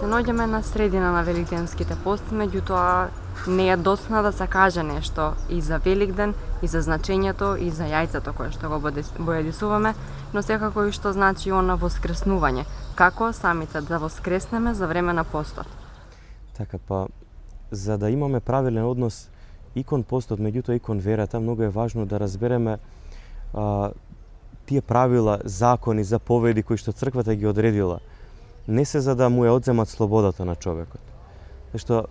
наоѓаме на средина на великденските пости, меѓутоа не е доцна да се каже нешто и за Великден, и за значењето, и за јајцето кое што го бојадисуваме, но секако и што значи она воскреснување. Како самите да воскреснеме за време на постот? Така, па, за да имаме правилен однос и кон постот, меѓутоа и кон верата, многу е важно да разбереме тие правила, закони, заповеди кои што црквата ги одредила. Не се за да му ја одземат слободата на човекот. Зашто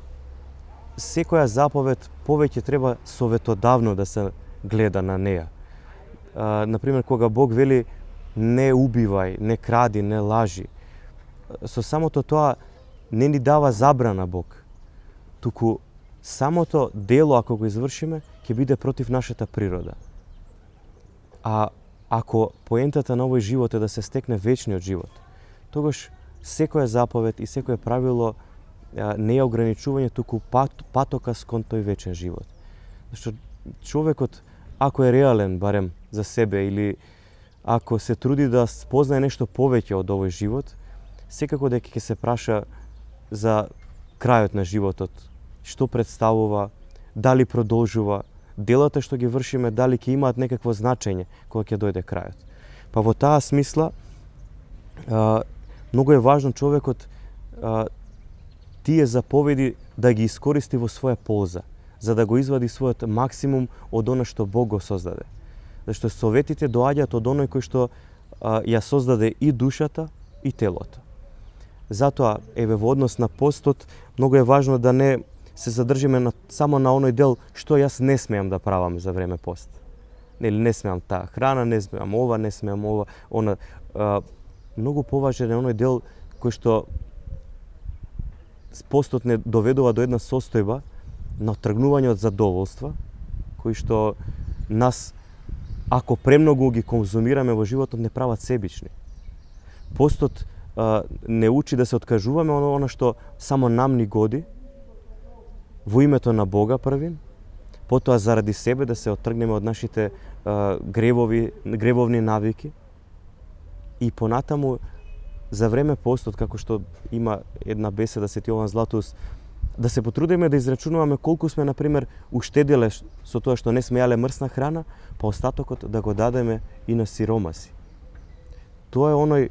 секоја заповед повеќе треба советодавно да се гледа на неја. Например, кога Бог вели не убивај, не кради, не лажи, со самото тоа не ни дава забрана Бог, туку самото дело, ако го извршиме, ќе биде против нашата природа. А ако поентата на овој живот е да се стекне вечниот живот, тогаш секоја заповед и секое правило не е ограничување, туку патокас кон тој вечен живот. Зашто човекот, ако е реален барем за себе или ако се труди да спознае нешто повеќе од овој живот, секако дека ќе се праша за крајот на животот, што представува, дали продолжува, делата што ги вршиме, дали ќе имаат некакво значење кога ќе дојде крајот. Па во таа смисла, многу е важно човекот тие заповеди да ги искористи во своја полза, за да го извади својот максимум од она што Бог го создаде. Зашто советите доаѓаат од оној кој што ја создаде и душата и телото. Затоа, еве, во однос на постот, многу е важно да не се задржиме само на оној дел што јас не смеам да правам за време пост. Нели, не смеам таа храна, не смеам ова, не смеам ова, она. Многу поважен е оној дел кој што постот не доведува до една состојба на тргнување од задоволства, кои што нас, ако премногу ги конзумираме во животот, не прават себични. Постот не учи да се откажуваме она што само нам ни годи, во името на Бога првин, потоа заради себе да се оттргнеме од нашите гревовни навики и понатаму за време постот, како што има една беседа Свети Јован Златоуст, да се потрудиме да израчунуваме колку сме, например, уштеделе со тоа што не сме јале мрсна храна, па остатокот да го дадеме и на сиромаси. Тоа е оној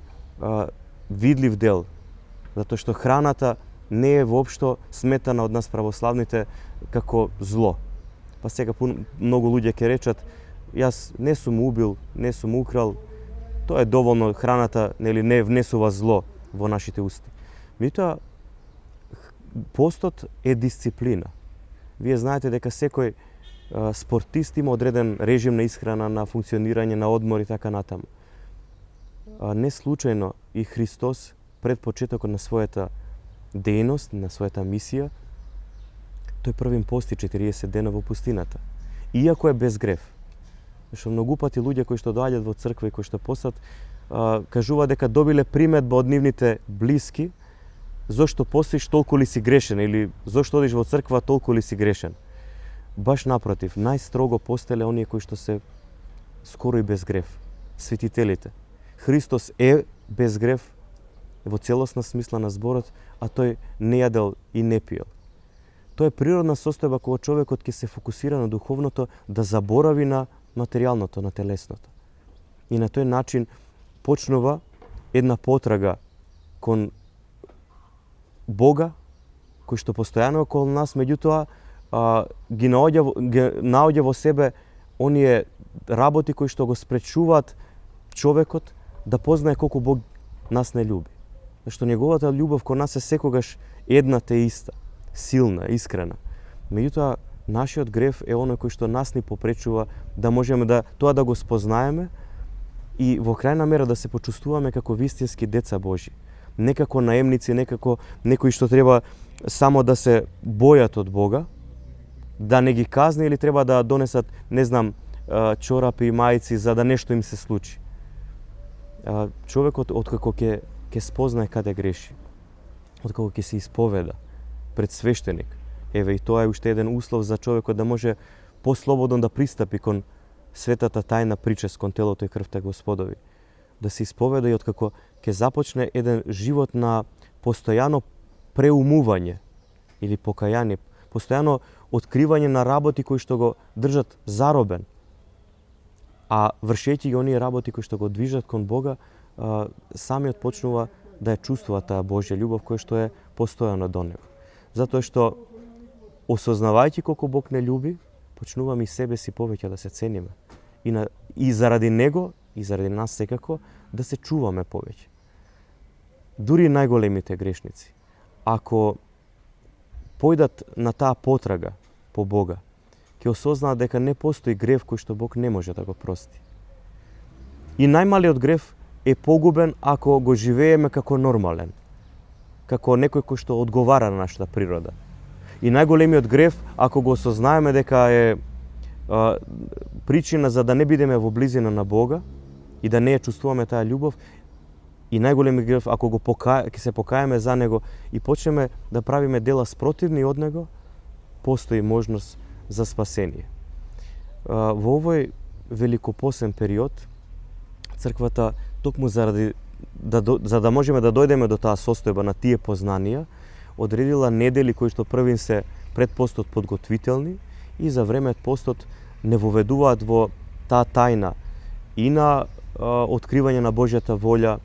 видлив дел, затоа што храната не е воопшто сметана од нас православните како зло. Па сега многу луѓе ќе речат, јас не сум убил, не сум украл, тоа е доволно, храната нели не внесува зло во нашите усти. Меѓутоа, постот е дисциплина. Вие знаете дека секој спортист има одреден режим на исхрана, на функционирање, на одмор и така натаму. Не случајно и Христос пред почетокот на својата дејност, на својата мисија, тој првим пости 40 дена во пустината. Иако е без грев. Зашто многу пати луѓе кои што доаѓаат во црква и кои што постат, кажуваат дека добиле приметба од нивните блиски, зошто постиш толку ли си грешен, или зошто одиш во црква толку ли си грешен. Баш напротив, најстрого постеле оние кои што се скоро и без грев, светителите. Христос е без грев во целосна смисла на зборот, а тој не јадел и не пиел. Тоа е природна состојба кога човекот ќе се фокусира на духовното, да заборави на материјалното, на телесното. И на тој начин почнува една потрага кон Бога, кој што постојано околу нас, меѓутоа ги наоѓа во себе оние работи кои што го спречуваат човекот да познае колку Бог нас не љуби. Зашто неговата љубов кон нас е секогаш една те иста, силна, искрена. Меѓутоа, нашиот грев е оној кој што нас ни попречува да можеме тоа да го спознаеме и во крајна мера да се почувствуваме како вистински деца Божји. Не како наемници, не како некои што треба само да се бојат од Бога, да не ги казни или треба да донесат, не знам, чорапи и мајци за да нешто им се случи. Човекот откако ќе спознае каде греши, откако ќе се исповеда пред свештеник, еве и тоа е уште еден услов за човекот да може послободно да пристапи кон светата тајна причест, кон телото и крвта Господови. Да се исповеда и откако ќе започне еден живот на постојано преумување или покаяние, постојано откривање на работи кои што го држат заробен, а вршејќи ги оние работи кои што го движат кон Бога, самиот почнува да ја чувствува таа Божја љубов која што е постојано до него. Затоа што осознавајќи колку Бог не љуби, почнуваме и себе си повеќе да се цениме. И заради него, и заради нас секако, да се чуваме повеќе. Дури најголемите грешници, ако појдат на таа потрага по Бога, ќе осознаат дека не постои грев кој што Бог не може да го прости. И најмалиот грев е погубен ако го живееме како нормален, како некој кој што одговара на нашата природа. И најголемиот грев, ако го осознаеме дека е причина за да не бидеме во близина на Бога и да не ја чувствуваме таа љубов, и најголемиот грев, ако ќе се покаеме за него и почнеме да правиме дела спротивни од него, постои можност за спасение. Во овој великопостен период, црквата, токму за да можеме да дојдеме до таа состојба на тие познанија, одредила недели кои што првин се пред постот подготвителни и за време постот не воведуваат во таа тајна и на откривање на Божјата волја,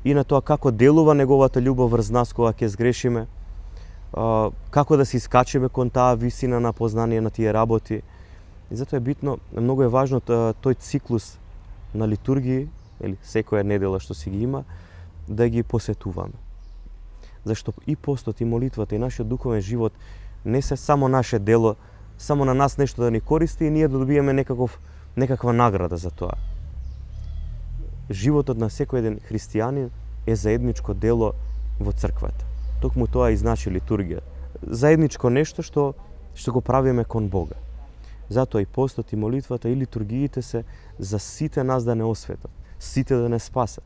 и на тоа како делува неговата љубов врз нас кога ќе сгрешиме, како да се искачиме кон таа висина на познание на тие работи. И затоа е битно, многу е важно тој циклус на литургии, или секоја недела што си ги има, да ги посетуваме. Зашто и постот, и молитвата, и нашиот духовен живот не се само наше дело, само на нас нешто да ни користи и ние да добиеме некаква награда за тоа. Животот на секој еден христијанин е заедничко дело во црквата. Токму тоа и значи литургија. Заедничко нешто што го правиме кон Бога. Затоа и постот, и молитвата, и литургиите се за сите нас да не осветат, сите да не спасат.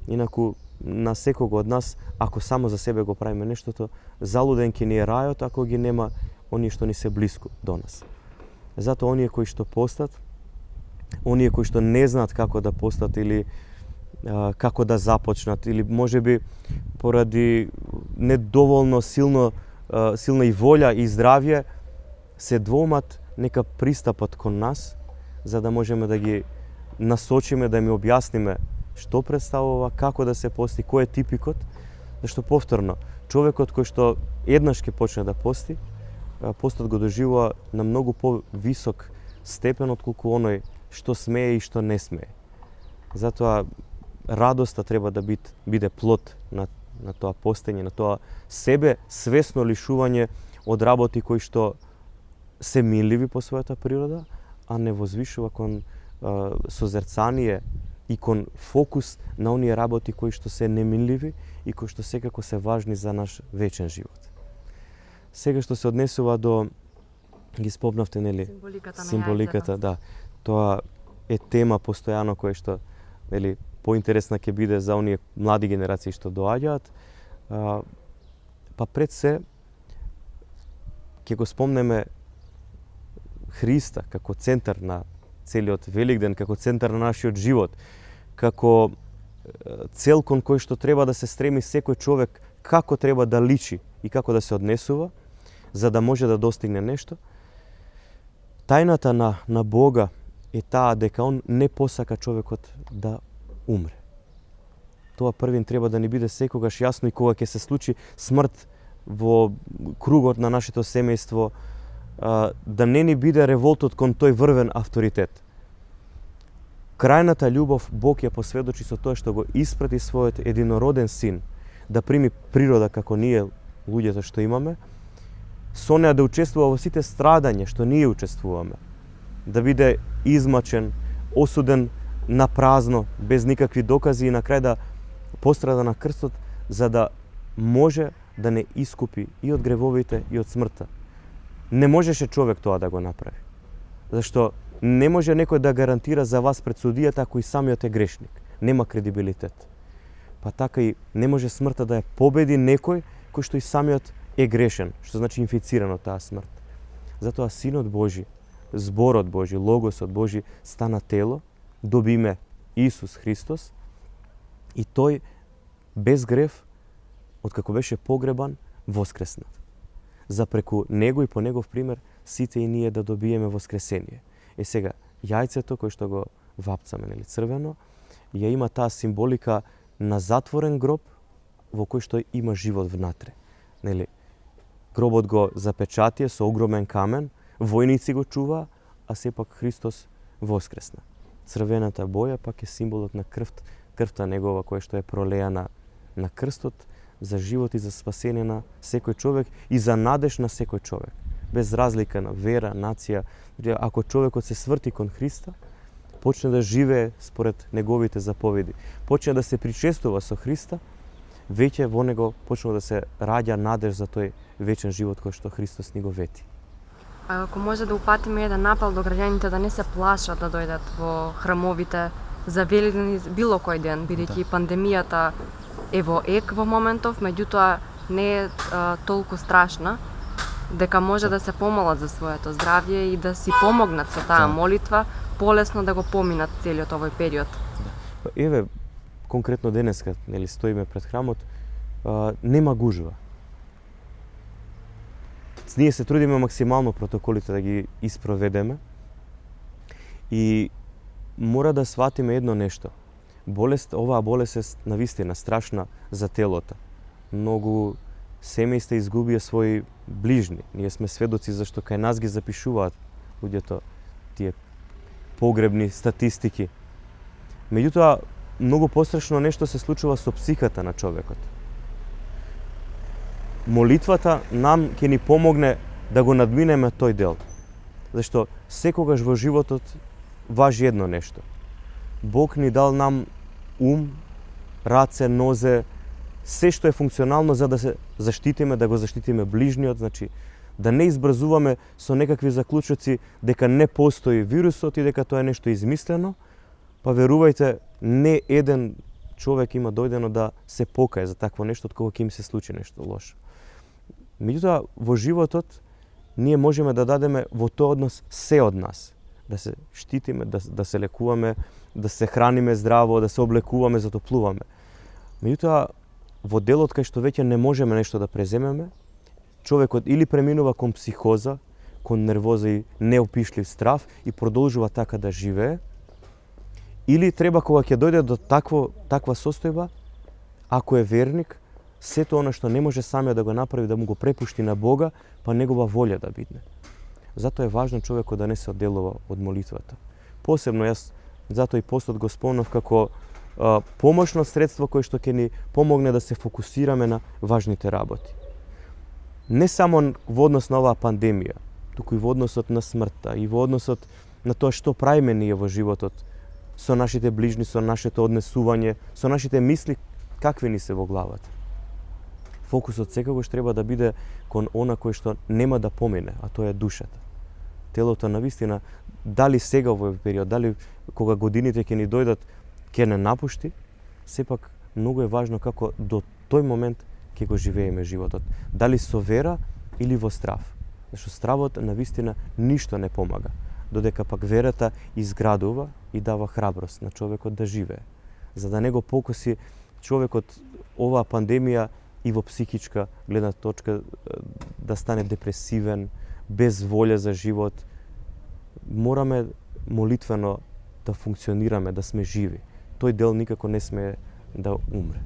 Инаку на секого од нас, ако само за себе го правиме нештото, залуден ќе ни е рајот ако ги нема оние што ни се блиску до нас. Затоа оние кои што постат, оние кои што не знаат како да постат или како да започнат, или можеби поради недоволно силна и волја и здравје, се двомат, нека пристапат кон нас, за да можеме да ги насочиме, да ми објасниме што представува, како да се пости, кој е типикот, зашто повторно, човекот кој што еднаш ќе почне да пости, постот го доживува на многу повисок степен отколку оној што смее и што не смее. Затоа радоста треба да биде плод на тоа постење, на тоа себе свесно лишување од работи кои што се милливи по својата природа, а не возвишува кон созерцание и кон фокус на оние работи кои што се немилливи и кои што секако се важни за наш вечен живот. Сега што се однесува до, ги спомнавте, нели? Символиката, да. Тоа е тема постојано која што, нели, поинтересна ќе биде за оние млади генерации што доаѓаат. Па пред се ќе го спомнеме Христа како центар на целиот Великден, како центар на нашиот живот, како цел кон кој што треба да се стреми секој човек, како треба да личи и како да се однесува, за да може да достигне нешто. Тајната на Бога е таа дека он не посака човекот да умре. Тоа првин треба да ни биде секогаш јасно и кога ќе се случи смрт во кругот на нашето семејство, да не ни биде револтот кон тој врвен авторитет. Крајната љубов Бог ја посведочи со тоа што го испрати својот единороден син да прими природа како ние луѓето што имаме, со неа да учествува во сите страдања што ние учествуваме, да биде измачен, осуден на празно, без никакви докази и на крај да пострада на крстот, за да може да не искупи и од гревовите и од смртта. Не можеше човек тоа да го направи. Зашто не може некој да гарантира за вас пред судијата ако и самиот е грешник. Нема кредибилитет. Па така и не може смртта да ја победи некој кој што и самиот е грешен, што значи инфициран од таа смрт. Затоа Синот Божи, Зборот Божи, Логосот Божи стана тело, доби име Исус Христос и тој без грев откако беше погребан, воскресна. За преку него и по негов пример, сите и ние да добиеме воскресение. Сега, јајцето кој што го вапцаме, нели, црвено, ја има таа символика на затворен гроб во кој што има живот внатре. Нели, гробот го запечатие со огромен камен, војници го чува, а сепак Христос воскресна. Црвената боја пак е символот на крвта негова која што е пролеана на крстот за живот и за спасение на секој човек и за надеж на секој човек. Без разлика на вера, нација, ако човекот се сврти кон Христа, почне да живее според неговите заповеди, почне да се причестува со Христа, веќе во него почнува да се раѓа надеж за тој вечен живот кој што Христос ни го вети. А ако може да упатиме еден апел до граѓаните да не се плашат да дојдат во храмовите за Великден и било кој ден, бидејќи пандемијата е во ек во моментов, меѓутоа не е толку страшна, дека може да се помолат за своето здравје и да си помогнат со таа молитва, полесно да го поминат целиот овој период. Еве, конкретно денеска, нели, стоиме пред храмот, нема гужва. Ние се трудиме максимално протоколите да ги испроведеме и мора да сватиме едно нешто. Оваа болест е навистина страшна за телото. Многу семејства изгубија своји ближни. Ние сме сведоци зашто кај нас ги запишуваат луѓето тие погребни статистики. Меѓутоа, многу пострашно нешто се случува со психата на човекот. Молитвата нам ќе ни помогне да го надминеме тој дел. Зашто секогаш во животот важи едно нешто. Бог ни дал нам ум, раце, нозе, се што е функционално за да се заштитиме, да го заштитиме ближниот, значи да не избрзуваме со некакви заклучоци дека не постои вирусот и дека тоа е нешто измислено, па верувајте, не еден човек има дојдено да се покае за такво нешто откога ќе им се случи нешто лошо. Меѓутоа, во животот ние можеме да дадеме во тој однос се од нас. Да се штитиме, да се лекуваме, да се храниме здраво, да се облекуваме, затоплуваме. Меѓутоа, во делот кај што веќе не можеме нешто да преземеме, човекот или преминува кон психоза, кон нервоза и неопишлив страв и продолжува така да живее, или треба кога ќе дојде до таква состојба, ако е верник, сето она што не може самиот да го направи, да му го препушти на Бога, па негова волја да бидне. Затоа е важно човекот да не се одделува од молитвата. Посебно јас затоа и постот го спомнав како помошно средство кое што ќе ни помогне да се фокусираме на важните работи. Не само во однос на оваа пандемија, туку и во односот на смртта и во односот на тоа што правиме ние во животот со нашите ближни, со нашето однесување, со нашите мисли какви ни се во главата. Фокусот секогаш треба да биде кон она кој што нема да помине, а тоа е душата. Телото навистина, дали сега во овој период, дали кога годините ќе ни дојдат, ќе не напушти, сепак многу е важно како до тој момент ќе го живееме животот. Дали со вера или во страв. Зашто стравот навистина ништо не помага, додека пак верата изградува и дава храброст на човекот да живее. За да не го покоси човекот оваа пандемија и во психичка гледна точка да стане депресивен, без волја за живот, мораме молитвено да функционираме, да сме живи. Тој дел никако не сме да умре.